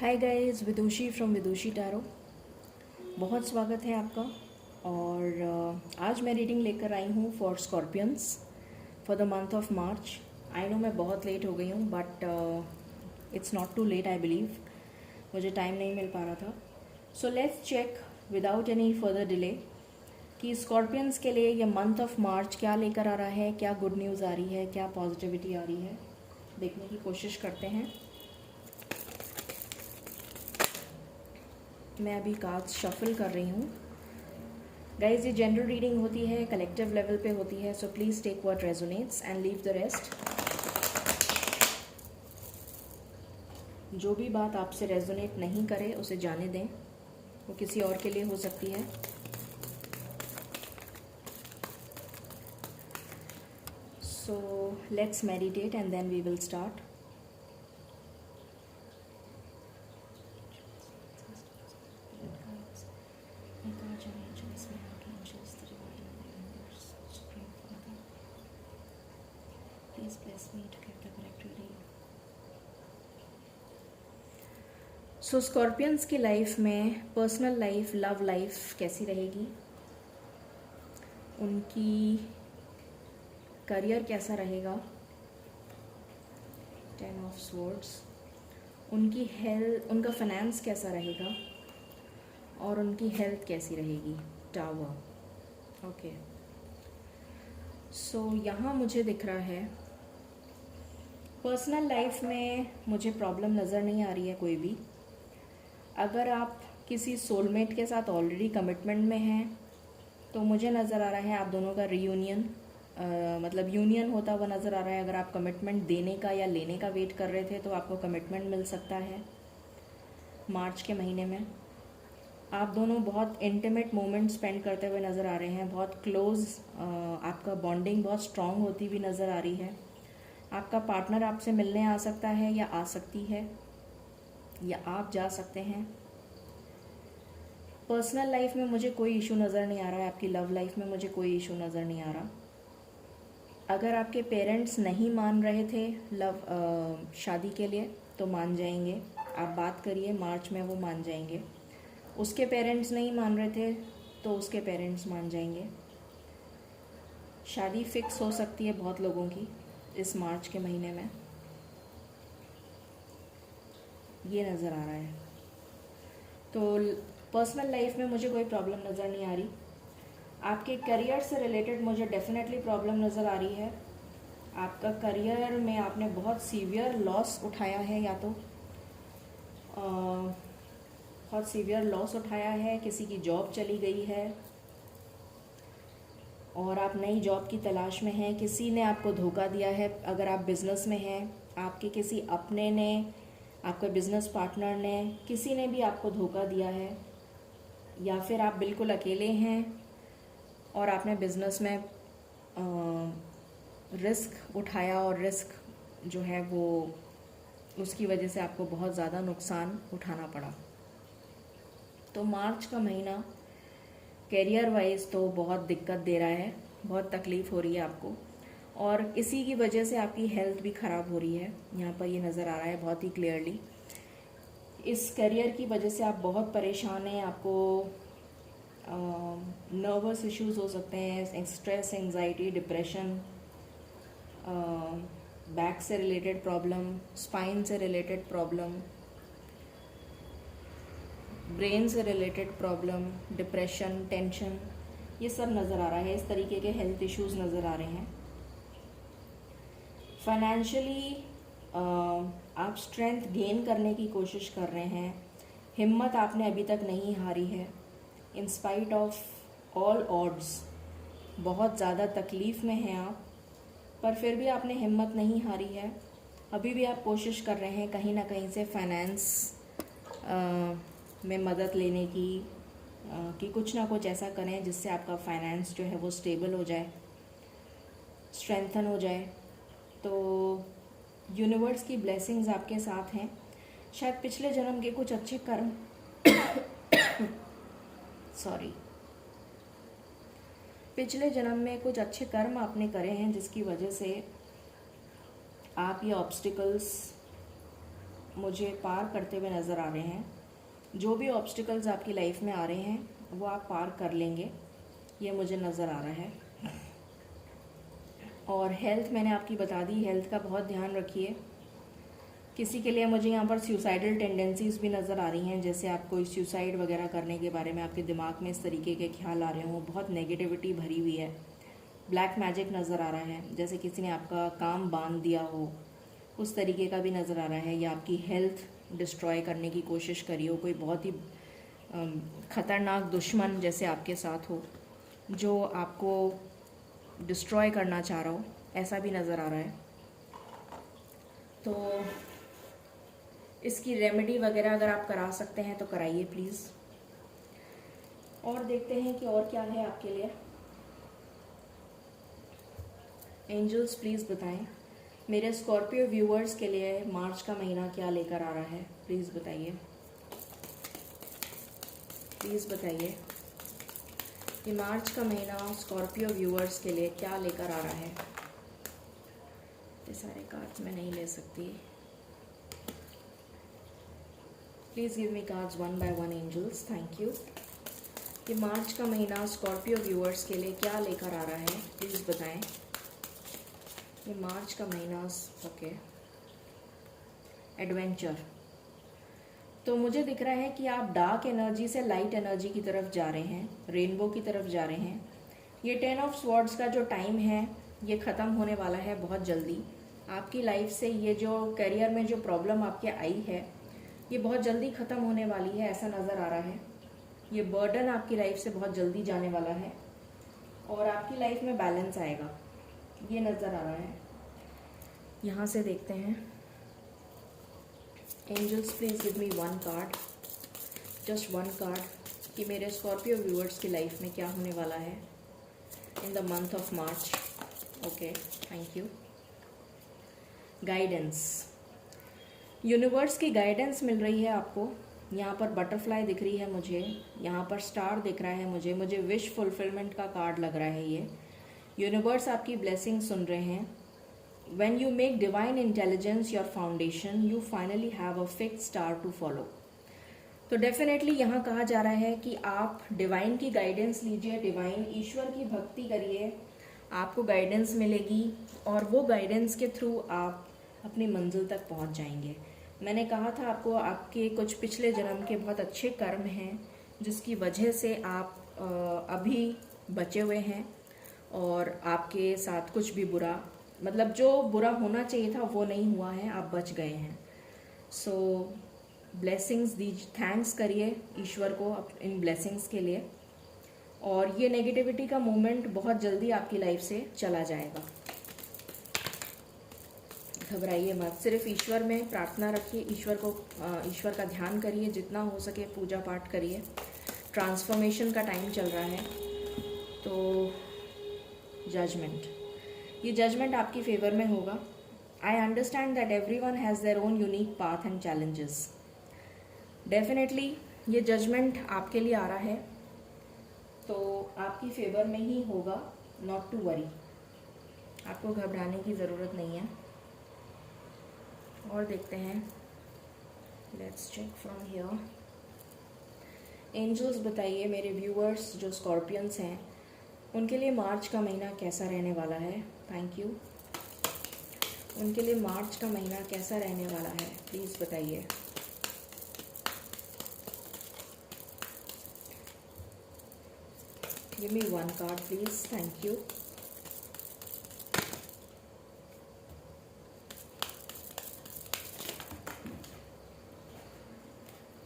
Hi guys, Vidushi from Vidushi tarot. बहुत स्वागत है आपका। और आज मैं रीडिंग लेकर आई हूँ for scorpions for the month of March. I know मैं बहुत लेट हो गई हूँ, but it's not too late I believe. मुझे टाइम नहीं मिल पा रहा था। So let's check without any further delay कि स्कॉर्पियंस के लिए ये मंथ ऑफ मार्च क्या लेकर आ रहा है, क्या गुड न्यूज़ आ रही है, क्या पॉजिटिविटी आ रही है, देखने की कोशिश करते हैं। मैं अभी कार्ड्स शफल कर रही हूँ। गाइज, ये जनरल रीडिंग होती है, कलेक्टिव लेवल पे होती है, so please take what resonates and leave the rest. जो भी बात आपसे रेजोनेट नहीं करे उसे जाने दें, वो किसी और के लिए हो सकती है। So let's meditate and then we will start. Please bless me to get the correct reading. So scorpions की लाइफ में पर्सनल लाइफ, लव लाइफ कैसी रहेगी, उनकी करियर कैसा रहेगा, 10 ऑफ स्वॉर्ड्स, उनकी हेल्थ, उनका फाइनेंस कैसा रहेगा, और उनकी हेल्थ कैसी रहेगी, टावर। ओके, सो यहाँ मुझे दिख रहा है पर्सनल लाइफ में मुझे प्रॉब्लम नज़र नहीं आ रही है कोई भी। अगर आप किसी सोलमेट के साथ ऑलरेडी कमिटमेंट में हैं तो मुझे नज़र आ रहा है आप दोनों का रीयूनियन, मतलब यूनियन होता हुआ नज़र आ रहा है। अगर आप कमिटमेंट देने का या लेने का वेट कर रहे थे तो आपको कमिटमेंट मिल सकता है मार्च के महीने में। आप दोनों बहुत इंटीमेट मोमेंट स्पेंड करते हुए नज़र आ रहे हैं, बहुत क्लोज, आपका बॉन्डिंग बहुत स्ट्रॉन्ग होती हुई नज़र आ रही है। आपका पार्टनर आपसे मिलने आ सकता है या आ सकती है, या आप जा सकते हैं। पर्सनल लाइफ में मुझे कोई इशू नज़र नहीं आ रहा है, आपकी लव लाइफ में मुझे कोई इशू नज़र नहीं आ रहा। अगर आपके पेरेंट्स नहीं मान रहे थे शादी के लिए तो मान जाएंगे। आप बात करिए, मार्च में वो मान जाएंगे। उसके पेरेंट्स नहीं मान रहे थे तो उसके पेरेंट्स मान जाएंगे। शादी फिक्स हो सकती है बहुत लोगों की इस मार्च के महीने में, ये नज़र आ रहा है। तो पर्सनल लाइफ में मुझे कोई प्रॉब्लम नज़र नहीं आ रही। आपके करियर से रिलेटेड मुझे डेफिनेटली प्रॉब्लम नज़र आ रही है। आपका करियर में आपने बहुत सीवियर लॉस उठाया है, या तो बहुत सीवियर लॉस उठाया है, किसी की जॉब चली गई है और आप नई जॉब की तलाश में हैं, किसी ने आपको धोखा दिया है। अगर आप बिज़नेस में हैं, आपके किसी अपने ने, आपके बिज़नेस पार्टनर ने, किसी ने भी आपको धोखा दिया है, या फिर आप बिल्कुल अकेले हैं और आपने बिज़नेस में रिस्क उठाया और रिस्क जो है वो उसकी वजह से आपको बहुत ज़्यादा नुकसान उठाना पड़ा। तो मार्च का महीना कैरियर वाइज तो बहुत दिक्कत दे रहा है, बहुत तकलीफ़ हो रही है आपको, और इसी की वजह से आपकी हेल्थ भी ख़राब हो रही है। यहाँ पर ये नज़र आ रहा है बहुत ही क्लियरली। इस करियर की वजह से आप बहुत परेशान हैं, आपको नर्वस इश्यूज हो सकते हैं, स्ट्रेस, एंजाइटी, डिप्रेशन, बैक से रिलेटेड प्रॉब्लम, स्पाइन से रिलेटेड प्रॉब्लम, ब्रेन से रिलेटेड प्रॉब्लम, डिप्रेशन, टेंशन, ये सब नज़र आ रहा है। इस तरीके के हेल्थ इश्यूज नज़र आ रहे हैं। फाइनेंशियली आप स्ट्रेंथ गेन करने की कोशिश कर रहे हैं। हिम्मत आपने अभी तक नहीं हारी है, in spite of all odds. बहुत ज़्यादा तकलीफ़ में हैं आप, पर फिर भी आपने हिम्मत नहीं हारी है। अभी भी आप कोशिश कर रहे हैं कहीं ना कहीं से फाइनेंस में मदद लेने की, कि कुछ ना कुछ ऐसा करें जिससे आपका फाइनेंस जो है वो स्टेबल हो जाए, स्ट्रेंथन हो जाए। तो यूनिवर्स की ब्लेसिंग्स आपके साथ हैं। शायद पिछले जन्म के कुछ अच्छे कर्म सॉरी पिछले जन्म में कुछ अच्छे कर्म आपने करे हैं, जिसकी वजह से आप ये ऑब्स्टिकल्स मुझे पार करते हुए नज़र आ रहे हैं। जो भी ऑब्स्टिकल्स आपकी लाइफ में आ रहे हैं वो आप पार कर लेंगे, ये मुझे नज़र आ रहा है। और हेल्थ मैंने आपकी बता दी, हेल्थ का बहुत ध्यान रखिए। किसी के लिए मुझे यहाँ पर सुसाइडल टेंडेंसीज़ भी नज़र आ रही हैं, जैसे आपको सुसाइड वगैरह करने के बारे में आपके दिमाग में इस तरीके के ख्याल आ रहे हों, बहुत नेगेटिविटी भरी हुई है। ब्लैक मैजिक नज़र आ रहा है, जैसे किसी ने आपका काम बांध दिया हो, उस तरीके का भी नज़र आ रहा है। या आपकी हेल्थ डिस्ट्रॉय करने की कोशिश करी हो, कोई बहुत ही ख़तरनाक दुश्मन जैसे आपके साथ हो जो आपको डिस्ट्रॉय करना चाह रहा हो, ऐसा भी नज़र आ रहा है। तो इसकी रेमेडी वगैरह अगर आप करा सकते हैं तो कराइए प्लीज़। और देखते हैं कि और क्या है आपके लिए। एंजल्स प्लीज़ बताएं मेरे स्कॉर्पियो व्यूअर्स के लिए मार्च का महीना क्या लेकर आ रहा है, प्लीज़ बताइए, प्लीज़ बताइए कि मार्च का महीना स्कॉर्पियो व्यूअर्स के लिए क्या लेकर आ रहा है। ये सारे कार्ड्स मैं नहीं ले सकती, please give me cards one by one angels, thank you. कि मार्च का महीना स्कॉर्पियो व्यूअर्स के लिए क्या लेकर आ रहा है, प्लीज़ बताएं। ये मार्च का महीना, ओके, एडवेंचर। तो मुझे दिख रहा है कि आप डार्क एनर्जी से लाइट एनर्जी की तरफ जा रहे हैं, रेनबो की तरफ जा रहे हैं। ये 10 ऑफ स्वॉर्ड्स का जो टाइम है ये ख़त्म होने वाला है बहुत जल्दी। आपकी लाइफ से ये जो करियर में जो प्रॉब्लम आपके आई है ये बहुत जल्दी ख़त्म होने वाली है, ऐसा नज़र आ रहा है। ये बर्डन आपकी लाइफ से बहुत जल्दी जाने वाला है और आपकी लाइफ में बैलेंस आएगा, ये नज़र आ रहा है। यहाँ से देखते हैं angels, please give me one card, just one card, कि मेरे स्कॉर्पियो व्यूअर्स की लाइफ में क्या होने वाला है in the month of March. Okay, thank you. Guidance, universe की गाइडेंस मिल रही है आपको। यहाँ पर बटरफ्लाई दिख रही है मुझे, यहाँ पर स्टार दिख रहा है मुझे विश फुलफिलमेंट का कार्ड लग रहा है ये। यूनिवर्स आपकी ब्लेसिंग सुन रहे हैं। When you make divine intelligence your foundation, you finally have a fixed star to follow. तो डेफिनेटली यहाँ कहा जा रहा है कि आप डिवाइन की गाइडेंस लीजिए, डिवाइन ईश्वर की भक्ति करिए, आपको गाइडेंस मिलेगी और वो गाइडेंस के थ्रू आप अपनी मंजिल तक पहुँच जाएंगे। मैंने कहा था आपको, आपके कुछ पिछले जन्म के बहुत अच्छे कर्म हैं जिसकी वजह से आप अभी बचे हुए हैं और आपके साथ कुछ भी बुरा, मतलब जो बुरा होना चाहिए था वो नहीं हुआ है, आप बच गए हैं। सो ब्लेसिंग्स दीजिए, थैंक्स करिए ईश्वर को इन ब्लेसिंग्स के लिए। और ये नेगेटिविटी का मोमेंट बहुत जल्दी आपकी लाइफ से चला जाएगा। घबराइए मत, सिर्फ ईश्वर में प्रार्थना रखिए, ईश्वर का ध्यान करिए, जितना हो सके पूजा पाठ करिए। ट्रांसफॉर्मेशन का टाइम चल रहा है। तो जजमेंट, ये जजमेंट आपकी फेवर में होगा। I understand that everyone has their own unique path and challenges. Definitely ये जजमेंट आपके लिए आ रहा है तो आपकी फेवर में ही होगा, नॉट टू वरी, आपको घबराने की ज़रूरत नहीं है। और देखते हैं, let's check from here. Angels बताइए मेरे व्यूअर्स जो स्कॉर्पियंस हैं उनके लिए मार्च का महीना कैसा रहने वाला है। Thank you. उनके लिए मार्च का महीना कैसा रहने वाला है, प्लीज़ बताइए। Give me one card please, thank you.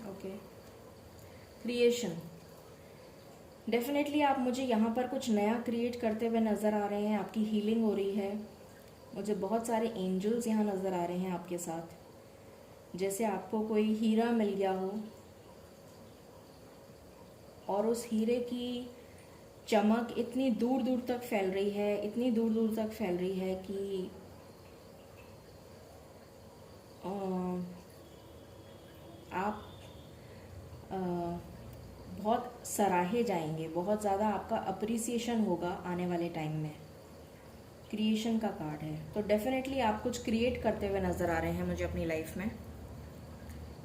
Okay, creation, definitely आप मुझे यहाँ पर कुछ नया क्रिएट करते हुए नज़र आ रहे हैं। आपकी हीलिंग हो रही है। मुझे बहुत सारे एंजल्स यहाँ नज़र आ रहे हैं आपके साथ, जैसे आपको कोई हीरा मिल गया हो और उस हीरे की चमक इतनी दूर दूर तक फैल रही है, इतनी दूर दूर तक फैल रही है कि आप बहुत सराहे जाएंगे, बहुत ज़्यादा आपका अप्रिसिएशन होगा आने वाले टाइम में। क्रिएशन का कार्ड है, तो डेफिनेटली आप कुछ क्रिएट करते हुए नज़र आ रहे हैं मुझे अपनी लाइफ में।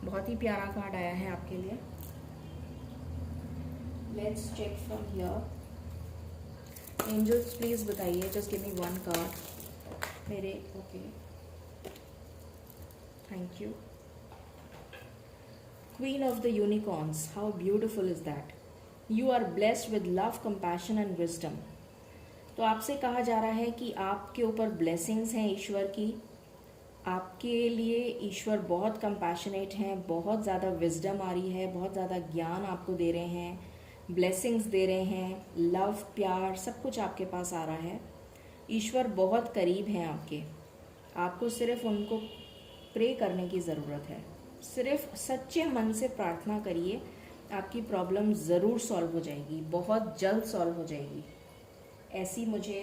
बहुत ही प्यारा कार्ड आया है आपके लिए। Let's check from here. Angels please बताइए, just give me one card मेरे। Okay, thank you. Queen of the unicorns, how beautiful is that. You are blessed with love, compassion and wisdom. तो आपसे कहा जा रहा है कि आपके ऊपर ब्लेसिंग्स हैं ईश्वर की। आपके लिए ईश्वर बहुत कंपैशनेट हैं, बहुत ज़्यादा विजडम आ रही है, बहुत ज़्यादा ज्ञान आपको दे रहे हैं, ब्लेसिंग्स दे रहे हैं, लव, प्यार, सब कुछ आपके पास आ रहा है। ईश्वर बहुत करीब हैं आपके। आपको सिर्फ उनको प्रे करने की ज़रूरत है। सिर्फ सच्चे मन से प्रार्थना करिए, आपकी प्रॉब्लम ज़रूर सॉल्व हो जाएगी, बहुत जल्द सॉल्व हो जाएगी। ऐसी मुझे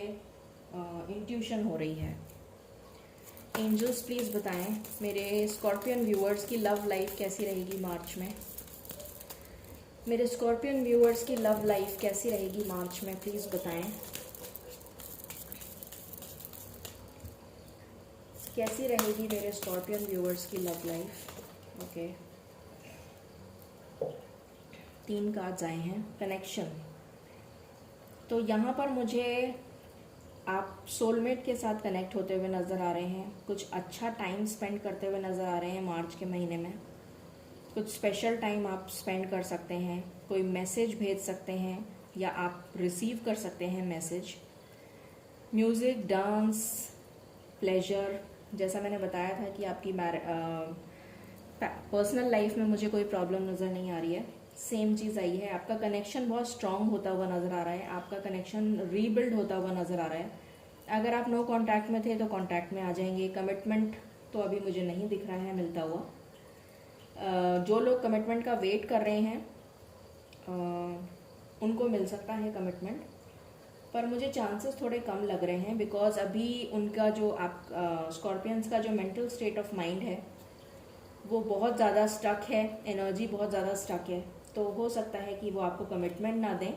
इंट्यूशन हो रही है। एंजल्स प्लीज़ बताएं मेरे स्कॉर्पियन व्यूअर्स की लव लाइफ कैसी रहेगी मार्च में। मेरे स्कॉर्पियन व्यूअर्स की लव लाइफ कैसी रहेगी मार्च में, प्लीज़ बताएं। कैसी रहेगी मेरे स्कॉर्पियन व्यूअर्स की लव लाइफ। ओके, 3 कार्ड्स आए हैं। कनेक्शन, तो यहाँ पर मुझे आप सोलमेट के साथ कनेक्ट होते हुए नज़र आ रहे हैं। कुछ अच्छा टाइम स्पेंड करते हुए नज़र आ रहे हैं मार्च के महीने में। कुछ स्पेशल टाइम आप स्पेंड कर सकते हैं, कोई मैसेज भेज सकते हैं या आप रिसीव कर सकते हैं मैसेज। Music, dance, pleasure. जैसा मैंने बताया था कि आपकी पर्सनल लाइफ में मुझे कोई प्रॉब्लम नज़र नहीं आ रही है, सेम चीज़ आई है। आपका कनेक्शन बहुत स्ट्रांग होता हुआ नज़र आ रहा है, आपका कनेक्शन रीबिल्ड होता हुआ नज़र आ रहा है। अगर आप नो कांटेक्ट में थे तो कांटेक्ट में आ जाएंगे। कमिटमेंट तो अभी मुझे नहीं दिख रहा है मिलता हुआ। जो लोग कमिटमेंट का वेट कर रहे हैं उनको मिल सकता है कमिटमेंट, पर मुझे चांसेस थोड़े कम लग रहे हैं, बिकॉज अभी उनका जो आप स्कॉर्पियंस का जो मेंटल स्टेट ऑफ माइंड है वो बहुत ज़्यादा स्टक है, एनर्जी बहुत ज़्यादा स्टक है। तो हो सकता है कि वो आपको कमिटमेंट ना दें,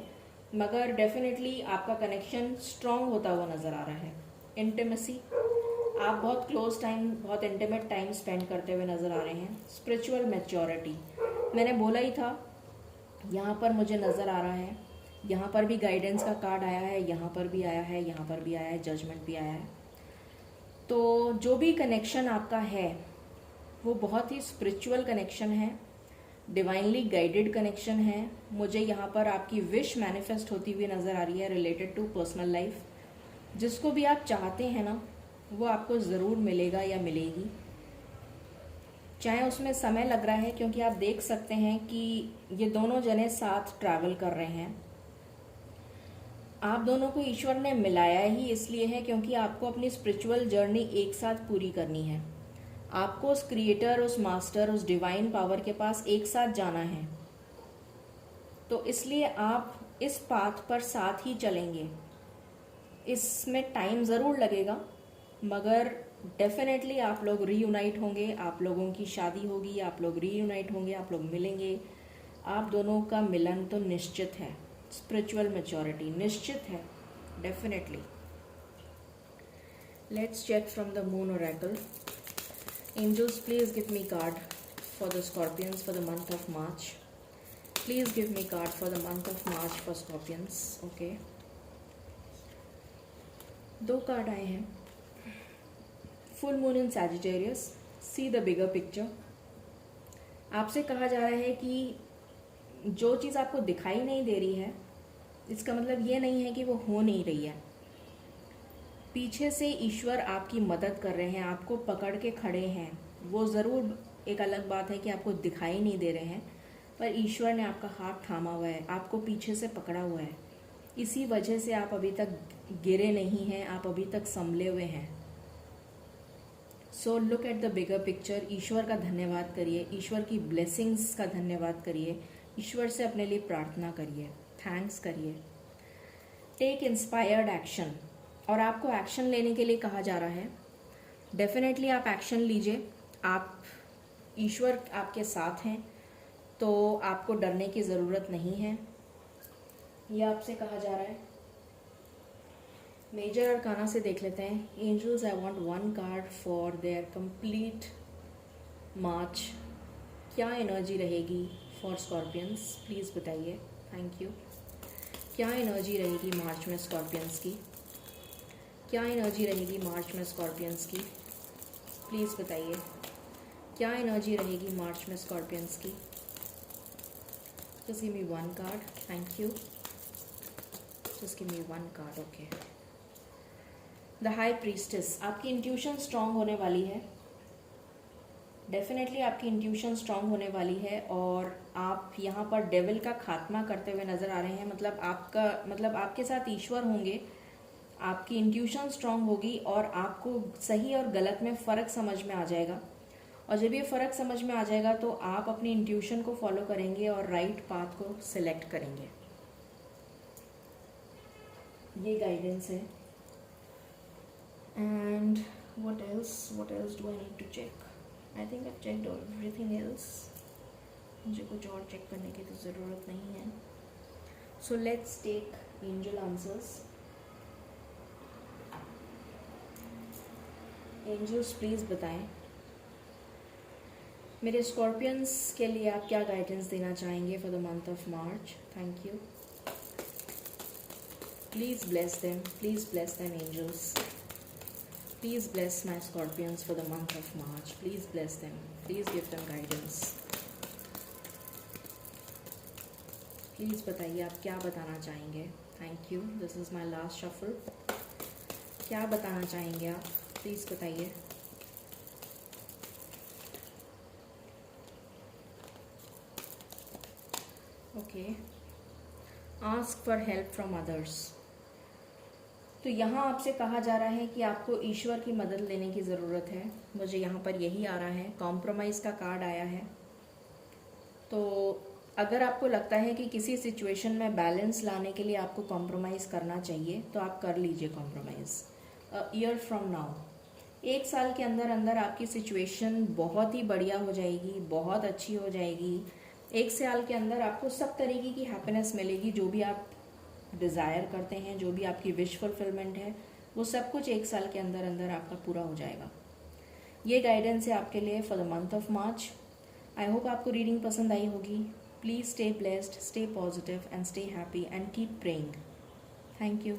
मगर डेफिनेटली आपका कनेक्शन स्ट्रांग होता हुआ नज़र आ रहा है। इंटीमेसी, आप बहुत क्लोज टाइम, बहुत इंटीमेट टाइम स्पेंड करते हुए नज़र आ रहे हैं। स्पिरिचुअल मैच्योरिटी, मैंने बोला ही था, यहाँ पर मुझे नज़र आ रहा है। यहाँ पर भी गाइडेंस का कार्ड आया है, यहाँ पर भी आया है, यहाँ पर भी आया है, जजमेंट भी आया है। तो जो भी कनेक्शन आपका है वो बहुत ही स्पिरिचुअल कनेक्शन है, डिवाइनली गाइडेड कनेक्शन है। मुझे यहाँ पर आपकी विश मैनिफेस्ट होती हुई नज़र आ रही है रिलेटेड टू पर्सनल लाइफ। जिसको भी आप चाहते हैं ना वो आपको ज़रूर मिलेगा या मिलेगी, चाहे उसमें समय लग रहा है, क्योंकि आप देख सकते हैं कि ये दोनों जने साथ ट्रैवल कर रहे हैं। आप दोनों को ईश्वर ने मिलाया ही इसलिए है क्योंकि आपको अपनी स्पिरिचुअल जर्नी एक साथ पूरी करनी है। आपको उस क्रिएटर, उस मास्टर, उस डिवाइन पावर के पास एक साथ जाना है। तो इसलिए आप इस पाथ पर साथ ही चलेंगे। इसमें टाइम ज़रूर लगेगा, मगर डेफिनेटली आप लोग रीयूनाइट होंगे, आप लोगों की शादी होगी, आप लोग रीयूनाइट होंगे, आप लोग मिलेंगे। आप दोनों का मिलन तो निश्चित है। स्पिरिचुअल मैच्योरिटी निश्चित है, definitely. Let's check from the moon oracle. Angels please give me card for the scorpions for the month of March. Please give me card for the month of March for scorpions. Okay, 2 card आए हैं। Full moon in Sagittarius, see the bigger picture. आपसे कहा जा रहा है कि जो चीज़ आपको दिखाई नहीं दे रही है, इसका मतलब ये नहीं है कि वो हो नहीं रही है। पीछे से ईश्वर आपकी मदद कर रहे हैं, आपको पकड़ के खड़े हैं। वो ज़रूर एक अलग बात है कि आपको दिखाई नहीं दे रहे हैं, पर ईश्वर ने आपका हाथ थामा हुआ है, आपको पीछे से पकड़ा हुआ है। इसी वजह से आप अभी तक गिरे नहीं हैं, आप अभी तक संभले हुए हैं। So look at the bigger picture. ईश्वर का धन्यवाद करिए, ईश्वर की ब्लेसिंग्स का धन्यवाद करिए, ईश्वर से अपने लिए प्रार्थना करिए, थैंक्स करिए। टेक इंस्पायर्ड एक्शन, और आपको एक्शन लेने के लिए कहा जा रहा है। डेफिनेटली आप एक्शन लीजिए। आप, ईश्वर आपके साथ हैं, तो आपको डरने की ज़रूरत नहीं है, यह आपसे कहा जा रहा है। मेजर अरकाना से देख लेते हैं। Angels, I want 1 card for their complete March क्या एनर्जी रहेगी फॉर स्कॉर्पियंस, प्लीज़ बताइए। Thank you. क्या एनर्जी रहेगी मार्च में स्कॉर्पियंस की? क्या एनर्जी रहेगी मार्च में स्कॉर्पियंस की? प्लीज़ बताइए। क्या एनर्जी रहेगी मार्च में स्कॉर्पियंस की? Just give me one card, thank you. Just give me one card, okay. The high priestess, आपकी इंट्यूशन स्ट्रांग होने वाली है। डेफिनेटली आपकी इंट्यूशन स्ट्रांग होने वाली है और आप यहाँ पर डेविल का खात्मा करते हुए नज़र आ रहे हैं। मतलब आपके साथ ईश्वर होंगे। आपकी इंट्यूशन स्ट्रांग होगी और आपको सही और गलत में फ़र्क समझ में आ जाएगा। और जब ये फ़र्क समझ में आ जाएगा तो आप अपनी इंट्यूशन को फॉलो करेंगे और राइट पाथ को सिलेक्ट करेंगे। ये गाइडेंस है। And what else do I need to check? I think I've checked everything else. मुझे कुछ और चेक करने की तो ज़रूरत नहीं है। So let's take angel answers. Angels please बताएं मेरे स्कॉर्पियंस के लिए आप क्या गाइडेंस देना चाहेंगे for the month of March. Thank you. Please bless them angels. Please bless my scorpions for the month of March. Please bless them. Please give them guidance. Please बताइए आप क्या बताना चाहेंगे। Thank you. This is my last shuffle. क्या बताना चाहेंगे आप? Please बताइए। Okay. Ask for help from others. तो यहाँ आपसे कहा जा रहा है कि आपको ईश्वर की मदद लेने की ज़रूरत है। मुझे यहाँ पर यही आ रहा है, कॉम्प्रोमाइज़ का कार्ड आया है। तो अगर आपको लगता है कि किसी सिचुएशन में बैलेंस लाने के लिए आपको कॉम्प्रोमाइज़ करना चाहिए तो आप कर लीजिए कॉम्प्रोमाइज़। ईयर फ्रॉम नाउ, 1 साल के अंदर अंदर आपकी सिचुएशन बहुत ही बढ़िया हो जाएगी, बहुत अच्छी हो जाएगी। 1 साल के अंदर आपको सब तरीके की हैप्पीनेस मिलेगी। जो भी आप डिज़ायर करते हैं, जो भी आपकी विश फुलफिलमेंट है, वो सब कुछ 1 साल के अंदर अंदर आपका पूरा हो जाएगा। ये गाइडेंस है आपके लिए for the month of March. I hope आपको रीडिंग पसंद आई होगी। Please stay blessed, stay positive and stay happy and keep praying. Thank you.